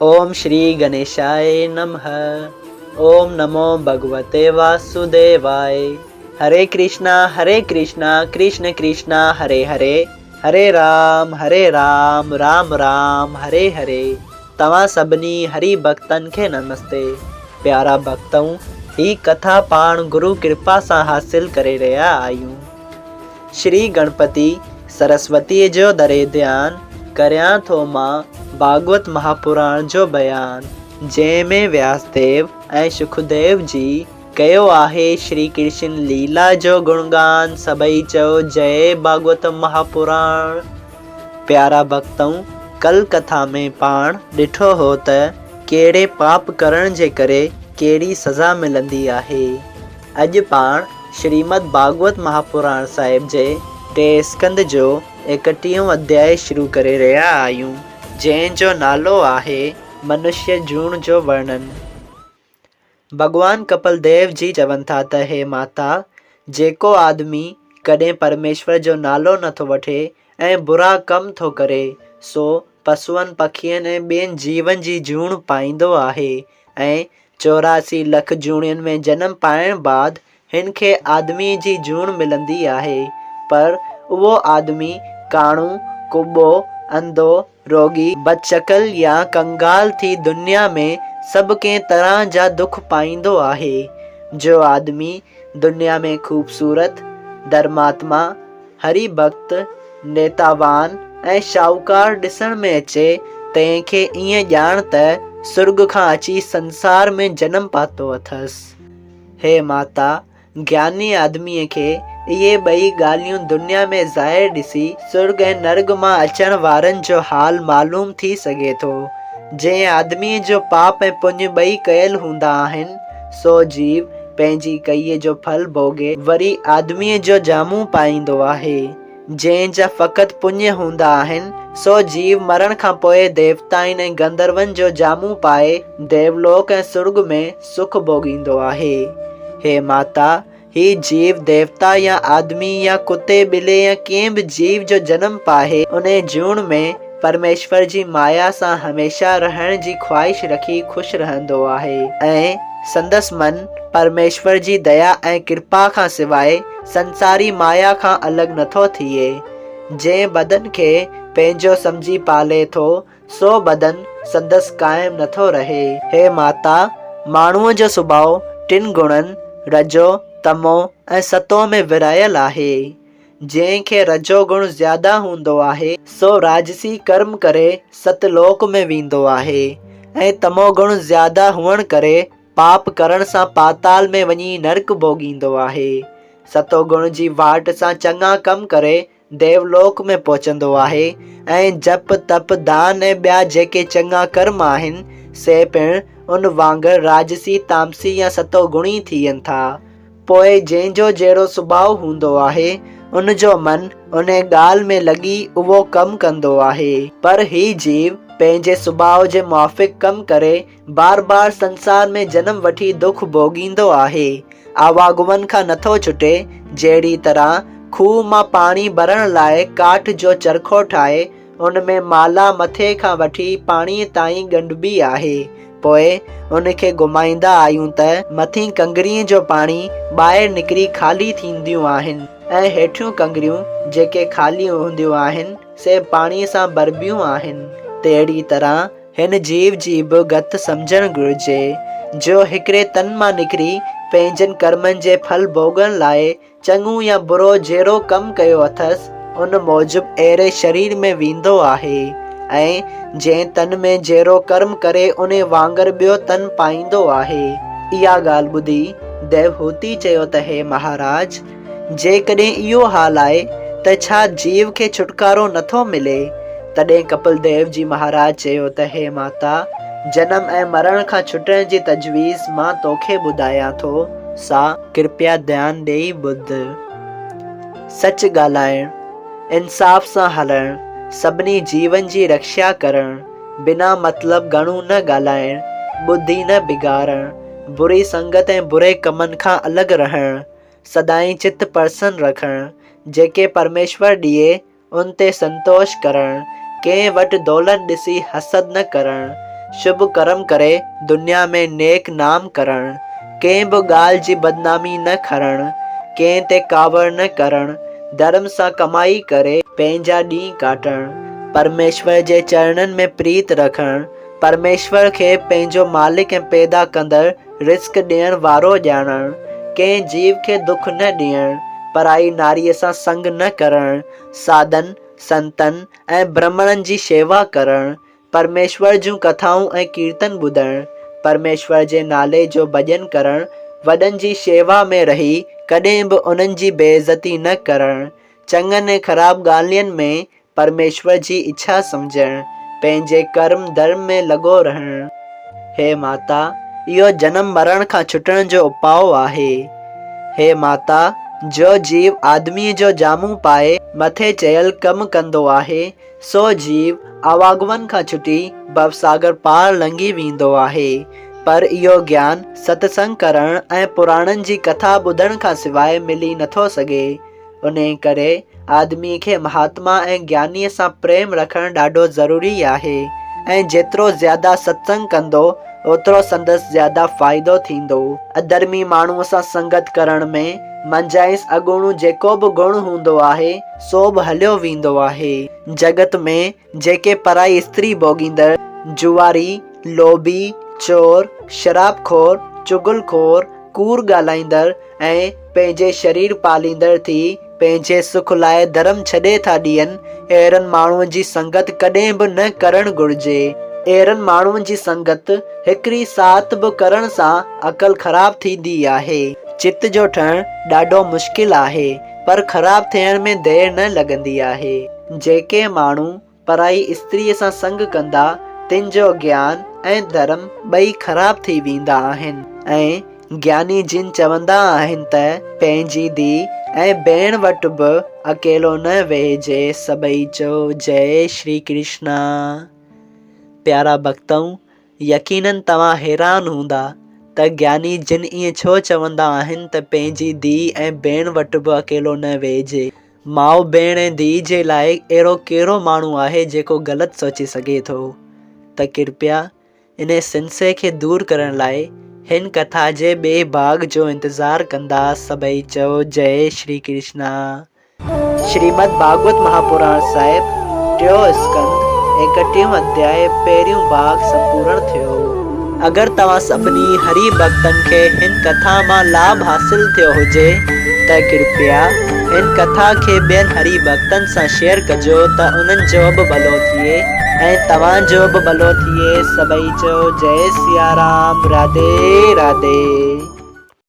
ओम श्री गणेशाय नमः। ओम नमो भगवते वासुदेवाय। हरे कृष्णा कृष्ण कृष्णा हरे हरे, हरे राम राम राम हरे हरे। तव्हां सभिनी हरि भक्तन खे नमस्ते। प्यारा भक्तों, ही कथा पाण गुरु कृपा सां हासिल करे रहिया आहियूं। श्री गणपति सरस्वती जो दरे ध्यान करियां थो मां भागवत महापुराण जो बयान, जंहिंमें व्यासदेव ऐं सुखदेव जी कयो आहे श्री कृष्ण लीला जो गुणगान। सभई चयो जय भागवत महापुराण। प्यारा भक्तों, कल कथा में पाण ॾिठो हो त कहिड़े पाप करण जे करे कहिड़ी सज़ा मिलंदी आहे। अॼु पाण श्रीमद भागवत महापुराण साहिब जे 3 स्कंद जो 31 अध्याय शुरू करे रहिया आहियूं, जंहिंजो नालो आहे मनुष्य जूण जो वर्णन। भगवान कपिल देव जी चवनि था त हे माता, जेको आदमी कॾहिं परमेश्वर जो नालो नथो वठे ऐं बुरा कम थो करे, सो पशुअनि पखियुनि ऐं ॿियनि जीवन जी जूण पाईंदो आहे ऐं 84 लख जूणियुनि में जनम पाइण बाद हिन खे आदमी जी जूण मिलंदी आहे। पर उहो आदमी काणू, कुॿो, अंधो, रोगी, बदशकल या कंगाल थी दुनिया में सभु कंहिं तरह जा दुख पाईंदो आहे। जो आदमी दुनिया में खूबसूरत, धर्मात्मा, हरि भक्त, नेतावान ऐं शाहूकार ॾिसण में अचे, तंहिंखे ईअं ॼाण त सुर्ग खां अची संसार में जनम पातो अथसि। हे माता, ज्ञानी आदमीअ खे इहे ॿई ॻाल्हियूं दुनिया में ज़ाहिर ॾिसी सुर्ग ऐं नर्ग मां अचण वारनि जो हाल मालूम थी सघे थो। जंहिं आदमीअ जो पाप ऐं पुञ ॿई कयल हूंदा आहिनि, सो जीव पंहिंजी कईअ जो फल भोगे वरी आदमीअ जो जामू पाईंदो आहे। जंहिंजा फ़क़ति पुञ हूंदा आहिनि, सो जीव मरण खां पोइ देवताउनि ऐं गंधर्वनि जो जामू पाए देवलोक ऐं सुर्ग में सुख भोगींदो आहे। हे माता, ही जीव देवता या आदमी या कुते ॿिले या कंहिं बि जीव जो जनम पाए उन जूण में परमेश्वर जी माया सां हमेशा रहण जी ख़्वाहिश रखी ख़ुशि रहंदो आहे ऐं संदसि मन परमेश्वर जी दया ऐं कृपा खां सवाइ संसारी माया खां अलॻि नथो थिए। जंहिं बदन खे पंहिंजो सम्झी पाले थो, सो बदन संदसि क़ाइमु नथो रहे। हे माता, माण्हूअ जो सुभाउ 3 गुणनि रजो, तमो ऐं सतो में विरायल आहे। जंहिंखे रजो गुण ज़्यादा हूंदो आहे, सो राजसी कर्म करे सतलोक में वेंदो आहे ऐं तमो गुण ज़्यादा हुअण करे पाप करण सां पाताल में वञी नरक भोगींदो आहे। सतो गुण जी वाट सां चङा कम करे देवलोक में पहुचंदो आहे ऐं जप तप दान ऐं ॿिया जेके चङा कर्म आहिनि, से पिणु उन वांगुरु राजसी, तामसी या सतो गुणी थियनि था। पोइ जंहिंजो जहिड़ो सुभाउ हूंदो आहे, उन जो मन उन ॻाल्हि में लॻी उहो कमु कंदो आहे। पर ही जीव पंहिंजे सुभाउ जे मुआफ़िक़ कमु करे बार बार संसार में जनम वठी दुख भोगींदो आहे। आवागमन खां नथो छुटे। जहिड़ी तरह खूह मां पाणी भरण लाइ काठ जो चरखो ठाहे उन में माला मथे खां वठी पाणीअ ताईं ॻंढिबी आहे, पोइ उनखे घुमाईंदा आहियूं त मथीं कंगरीअ जो पाणी ॿाहिरि निकिरी ख़ाली थींदियूं आहिनि ऐं हेठियूं कंगरियूं जेके ख़ाली हूंदियूं आहिनि, से पाणीअ सां भरबियूं आहिनि। तहिड़ी तरह हिन जीव जी बि गत सम्झणु घुरिजे। जो हिकिड़े तन मां निकिरी पंहिंजनि कर्मनि जे फल भोगण लाइ चङो या बुरो जहिड़ो कमु कयो अथसि, उन मूजिबि अहिड़े शरीर में वेंदो आहे ऐं जंहिं तन में जहिड़ो कर्म करे उन वांगुरु ॿियो तन पाईंदो आहे। इहा ॻाल्हि ॿुधी देवहूति चयो त हे महाराज, जेकॾहिं इहो हाल आहे त छा जीव खे छुटकारो नथो मिले? तॾहिं कपिल देव जी महाराज चयो त हे माता, जनम ऐं मरण खां छुटण जी तजवीज़ मां तोखे ॿुधायां थो, सा कृपया ध्यानु ॾेई ॿुध। सच ॻाल्हाइण, इंसाफ़ सां हलणु, सभिनी जीवन जी रक्षा करणु, बिना मतिलब घणो न ॻाल्हाइण, ॿुधी न बिगाड़णु, बुरी संगत ऐं बुरे कमनि खां अलॻि रहणु, सदाईं चित प्रसन्न रखणु, जेके परमेश्वर ॾिए उन ते संतोष करणु, कंहिं वटि दौलत ॾिसी हसद न करणु, शुभ कर्म करे दुनिया में नेक नाम करण, कंहिं बि ॻाल्हि जी बदनामी न खणण, कंहिं ते कावड़ न करण, धर्म सां कमाई करे पंहिंजा ॾींहं काटण, परमेश्वर जे चरणनि में प्रीत रखण, परमेश्वर खे पंहिंजो मालिक ऐं पैदा कंदड़ रिस्क ॾियण वारो ॼाणण, कंहिं जीव खे दुख न ॾियण, पराई नारीअ सां संग न करण, साधन संतन ऐं ब्राह्मणनि जी शेवा करण, परमेश्वर जूं कथाऊं ऐं कीर्तन ॿुधण, परमेश्वर जे नाले जो भॼन करण, वॾनि जी शेवा में रही कॾहिं बि उन्हनि जी बेइज़ती न करण, चङनि ऐं ख़राब ॻाल्हियुनि में परमेश्वर जी इच्छा सम्झण, पंहिंजे कर्म धर्म में लॻो रहण। हे माता, इहो जनम मरण खां छुटण जो उपाउ आहे। हे माता, जो जीव आदमीअ जो जामू पाए मथे चयल कम कंदो आहे, सो जीव आवागमन खां छुटी भवसागर पार लंघी वेंदो आहे। पर इहो ज्ञान सत्संग करण ऐं पुराणनि जी कथा ॿुधण खां सवाइ मिली नथो सघे। उन करे आदमी खे महात्मा ऐं ज्ञानीअ सां प्रेम रखणु ॾाढो ज़रूरी आहे ऐं जेतिरो ज़्यादा सत्संग कंदो ओतिरो संदसि ज़्यादा फ़ाइदो थींदो। अधर्मी माण्हूअ सां संगत करण में मंझाइस अगुणो जेको बि गुण हूंदो आहे सो बि हलियो वेंदो आहे। जगत में जेके पराई स्त्री भोगींदड़, जुआरी, लोभी, चोर, शराबखोर, चुगलखोर, कूड़ ॻाल्हाईंदड़ ऐं पंहिंजे शरीर पालींदड़ थी पंहिंजे सुख लाइ धर्म छॾे था ॾियनि, अहिड़नि माण्हुनि जी संगत कॾहिं बि न करणु घुरिजे। अहिड़नि माण्हुनि जी संगत हिकिड़ी साथ बि करण सां अकल ख़राब थींदी आहे। चित जो ठहणु ॾाढो मुश्किल आहे, पर ख़राब थियण में देरि न लॻंदी आहे। जेके माण्हू पराई स्त्रीअ सां संग कंदा तिन जो ज्ञान ऐं धर्म ॿई ख़राब थी वेंदा आहिनि ऐं ज्ञानी जिन चवंदा आहिनि त पंहिंजी धीउ ऐं भेण वटि बि अकेलो न वेहिजे, सभई चओ जय श्री कृष्णा। प्यारा भक्तऊं, यकीनन तव्हां हैरान हूंदा त ज्ञानी जिन ईअं छो चवंदा आहिनि त पंहिंजी धीउ ऐं भेण वटि बि अकेलो न वेहिजे। माउ भेण ऐं धीउ जे लाइ अहिड़ो कहिड़ो माण्हू आहे जेको ग़लति सोचे सघे थो। त कृपया इन सिंसे खे दूरि करण लाइ हिन कथा जे ॿिए भाग जो इंतज़ारु कंदा, सभई चओ जय श्री कृष्णा। श्रीमद भागवत महापुराण साहिब टियों स्कंद 31 अध्याय पहिरियों भाग संपूर्ण थियो। अगरि तव्हां सभिनी हरि भक्तनि खे हिन कथा मां लाभ हासिल थियो हुजे त कृपया हिन कथा खे ॿियनि हरि भक्तनि सां शेयर कजो त उन्हनि जो बि भलो थिए ऐं तव्हांजो बि भलो थिए। सभई चओ जय सिया राम, राधे राधे।